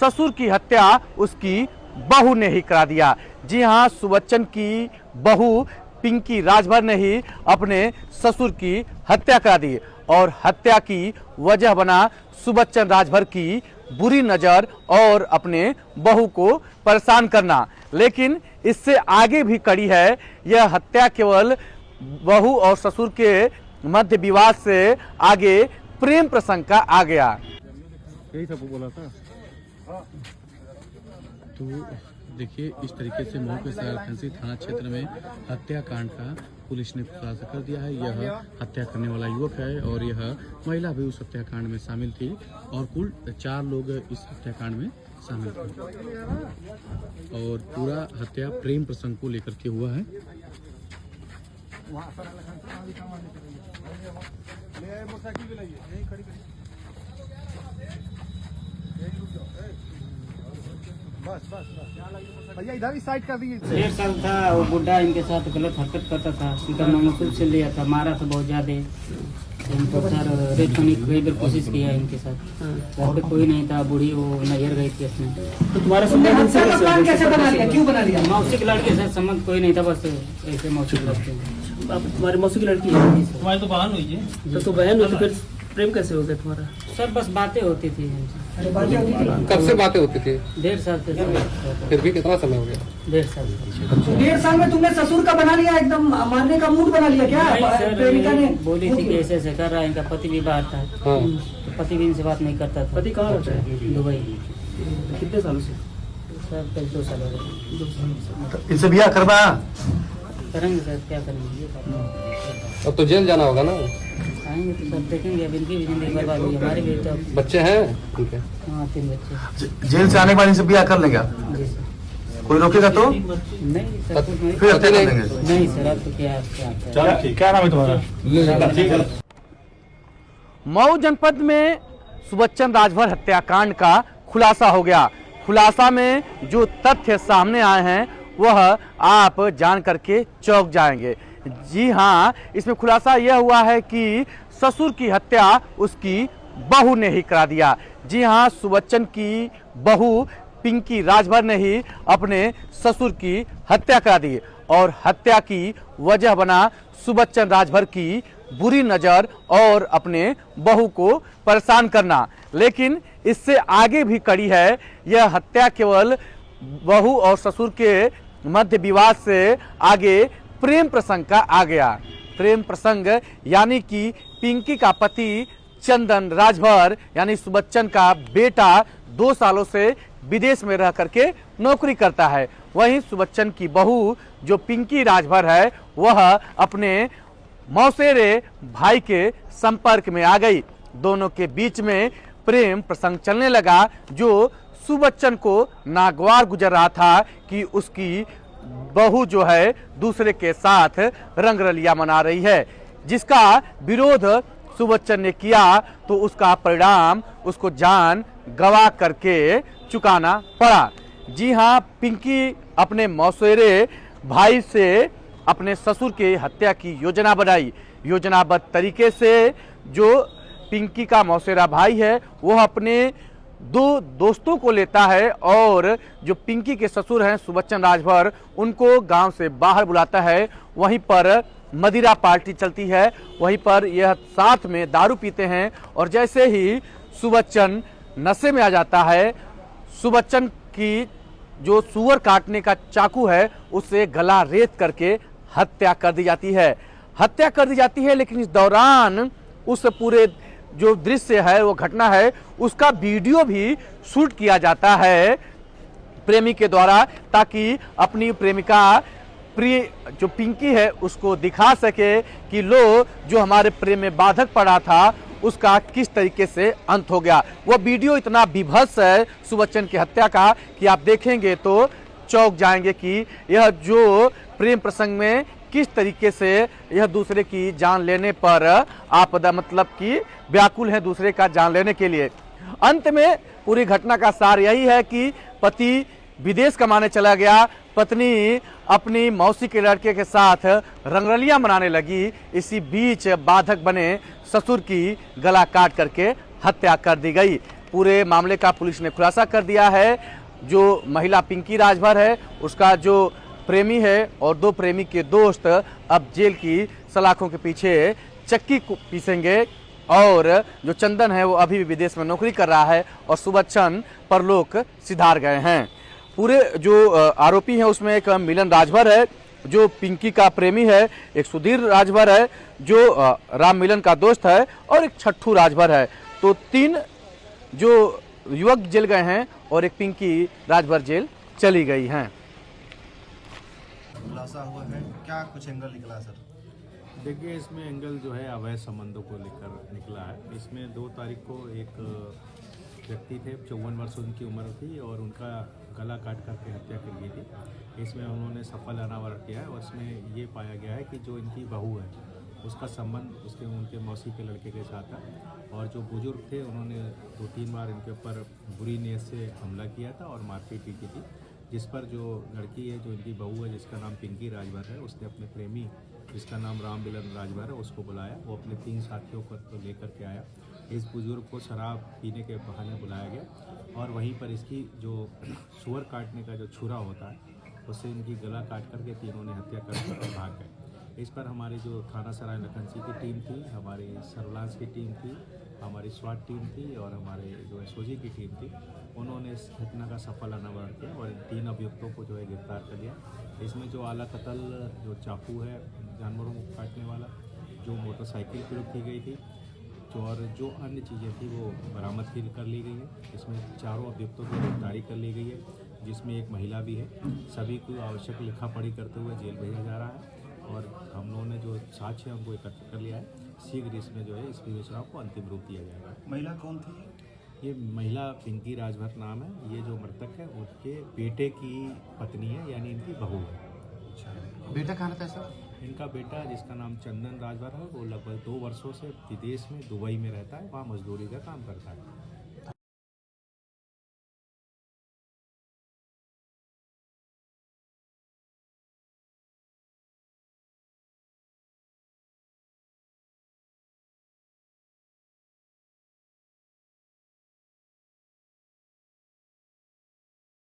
ससुर की हत्या उसकी बहू ने ही करा दिया। जी हाँ, सुबच्चन की बहू पिंकी राजभर ने ही अपने ससुर की हत्या करा दी और हत्या की वजह बना सुबच्चन राजभर की बुरी नज़र और अपने बहू को परेशान करना। लेकिन इससे आगे भी कड़ी है। यह हत्या केवल बहू और ससुर के मध्य विवाद से आगे प्रेम प्रसंग का आ गया। यही सब बोला था। तो देखिए, इस तरीके से मऊ के सरायरंजन थाना क्षेत्र में हत्याकांड का पुलिस ने खुलासा कर दिया है। यह हत्या करने वाला युवक है और यह महिला भी उस हत्याकांड में शामिल थी और कुल 4 लोग इस हत्याकांड में शामिल थे और पूरा हत्या प्रेम प्रसंग को लेकर के हुआ है। भैया इधर ही साइड कर दीजिए। 1.5 साल था वो बुढ़ा इनके साथ गलत हरकत करता था, इनका नामुमकिन से लिया था, मारा था बहुत ज्यादा। इनको सर रेप करने की कई बार कोशिश किया इनके साथ। घर पे कोई नहीं था, बूढ़ी वो नजर गई थी अपने। तो तुम्हारा प्लान कैसे बना लिया, क्यों बना लिया? मौसी की लड़के से संबंध कोई नहीं था, बस ऐसे मौसी की लड़की। तुम्हारी मौसी की लड़की है? तुम्हारी तो बहन हुई है। तो बहन हुई तो फिर प्रेम कैसे हो गया तुम्हारा? सर बस बातें होती थी। कब से बातें होती थी? 1.5 साल से। फिर भी कितना समय हो गया? 1.5 साल। 1.5 साल में तुमने ससुर का बना लिया, एकदम मारने का मूड बना लिया क्या? प्रेमिका ने बोली थी कि ऐसे ऐसे कर रहा है। इनका पति भी बाहर था। हाँ। तो पति भी इनसे बात नहीं करता था। पति कहाँ रहता है? दुबई। कितने सालों से? सर कल 2 साल हो गए। इनसे ब्याह करवा करेंगे सर, क्या करेंगे? अब तो जेल जाना होगा ना? आएंगे तो सब देखेंगे। अब इनकी भी जिंदगी बर्बाद हुई, हमारी भी। तो बच्चे हैं उनके? हाँ 3 बच्चे। जेल से आने के बाद इनसे ब्याह कर लेंगे। जी सर। कोई रोकेगा तो? नहीं सर, कुछ नहीं। फिर हत्या कर देंगे। नहीं सर, अब तो क्या क्या नाम है तुम्हारा? मऊ जनपद में सुबच्चन राजभर हत्याकांड का खुलासा हो गया। खुलासा में जो तथ्य सामने आए हैं वह आप जान करके चौंक जाएंगे। जी हाँ, इसमें खुलासा यह हुआ है कि ससुर की हत्या उसकी बहू ने ही करा दिया। जी हाँ, सुबच्चन की बहू पिंकी राजभर ने ही अपने ससुर की हत्या करा दी और हत्या की वजह बना सुबच्चन राजभर की बुरी नज़र और अपने बहू को परेशान करना। लेकिन इससे आगे भी कड़ी है। यह हत्या केवल बहू और ससुर के मध्य विवाद से आगे प्रेम प्रसंग का आ गया। प्रेम प्रसंग यानी कि पिंकी का पति चंदन राजभर यानी सुबच्चन का बेटा 2 सालों से विदेश में रह करके नौकरी करता है। वहीं सुबच्चन की बहू जो पिंकी राजभर है वह अपने मौसेरे भाई के संपर्क में आ गई। दोनों के बीच में प्रेम प्रसंग चलने लगा जो सुबच्चन को नागवार गुजर रहा था कि उसकी बहू जो है दूसरे के साथ रंगरलिया मना रही है। जिसका विरोध सुबच्चन ने किया तो उसका परिणाम उसको जान गवा करके चुकाना पड़ा। जी हाँ, पिंकी अपने मौसेरे भाई से अपने ससुर के हत्या की योजना बनाई। योजनाबद्ध तरीके से जो पिंकी का मौसेरा भाई है वह अपने 2 दोस्तों को लेता है और जो पिंकी के ससुर हैं सुबच्चन राजभर उनको गांव से बाहर बुलाता है। वहीं पर मदिरा पार्टी चलती है, वहीं पर यह साथ में दारू पीते हैं और जैसे ही सुबच्चन नशे में आ जाता है, सुबच्चन की जो सुअर काटने का चाकू है उससे गला रेत करके हत्या कर दी जाती है। हत्या कर दी जाती है, लेकिन इस दौरान उस पूरे जो दृश्य है वो घटना है उसका वीडियो भी शूट किया जाता है प्रेमी के द्वारा, ताकि अपनी प्रेमिका प्रिय जो पिंकी है उसको दिखा सके कि लो जो हमारे प्रेम में बाधक पड़ा था उसका किस तरीके से अंत हो गया। वह वीडियो इतना विभत्स है सुबच्चन की हत्या का कि आप देखेंगे तो चौंक जाएंगे कि यह जो प्रेम प्रसंग में किस तरीके से यह दूसरे की जान लेने पर आपदा मतलब कि व्याकुल है दूसरे का जान लेने के लिए। अंत में पूरी घटना का सार यही है कि पति विदेश कमाने चला गया, पत्नी अपनी मौसी के लड़के के साथ रंगरलियां मनाने लगी। इसी बीच बाधक बने ससुर की गला काट करके हत्या कर दी गई। पूरे मामले का पुलिस ने खुलासा कर दिया है। जो महिला पिंकी राजभर है, उसका जो प्रेमी है और 2 प्रेमी के दोस्त अब जेल की सलाखों के पीछे चक्की पीसेंगे। और जो चंदन है वो अभी भी विदेश में नौकरी कर रहा है और सुबच्चन परलोक सिधार गए हैं। पूरे जो आरोपी हैं उसमें एक मिलन राजभर है जो पिंकी का प्रेमी है, एक सुधीर राजभर है जो राम मिलन का दोस्त है और एक छठू राजभर है। तो 3 जो युवक जेल गए हैं और एक पिंकी राजभर जेल चली गई हैं। खुलासा हुआ है, क्या कुछ एंगल निकला सर? देखिए, इसमें एंगल जो है अवैध संबंधों को लेकर निकला है। इसमें 2 तारीख को एक व्यक्ति थे, 54 वर्ष उनकी उम्र थी और उनका गला काट करके हत्या कर ली थी। इसमें उन्होंने सफल अनावरण किया है और इसमें ये पाया गया है कि जो इनकी बहू है उसका संबंध उनके मौसी के लड़के के साथ है और जो बुजुर्ग थे उन्होंने 2-3 बार इनके ऊपर बुरी नीयत से हमला किया था और मारपीट भी की थी, जिस पर जो लड़की है, जो इनकी बहू है जिसका नाम पिंकी राजभर है, उसने अपने प्रेमी जिसका नाम राम मिलन राजभर है उसको बुलाया। वो अपने 3 साथियों को लेकर के आया। इस बुजुर्ग को शराब पीने के बहाने बुलाया गया और वहीं पर इसकी जो सुअर काटने का जो छुरा होता है उससे इनकी गला काट करके तीनों ने हत्या कर भाग गए। इस पर हमारी जो थाना सराय लखनसी की टीम थी, हमारी सर्विलांस की टीम थी, हमारी स्वाट टीम थी और हमारे जो एसओजी की टीम थी, उन्होंने इस घटना का सफल अनावरण किया और इन 3 अभियुक्तों को जो है गिरफ्तार कर लिया। इसमें जो आला कत्ल, जो चाकू है जानवरों को काटने वाला, जो मोटरसाइकिल प्रयोग की गई थी, और जो अन्य चीज़ें थी वो बरामद कर ली गई है। इसमें 4 अभियुक्तों की गिरफ्तारी कर ली गई है, जिसमें एक महिला भी है। सभी को आवश्यक लिखा पढ़ी करते हुए जेल भेजा जा रहा है और हम लोगों ने जो साक्ष्य हमको एकत्र कर लिया है। शीघ्र इसमें जो है इस विवेचना को अंतिम रूप दिया जाएगा। महिला कौन थी? ये महिला पिंकी राजभर नाम है। ये जो मृतक है उनके बेटे की पत्नी है, यानी इनकी बहू है। बेटा कहाँ रहता है सर? इनका बेटा जिसका नाम चंदन राजभर है वो लगभग 2 वर्षों से विदेश में दुबई में रहता है, वहाँ मजदूरी का काम करता है।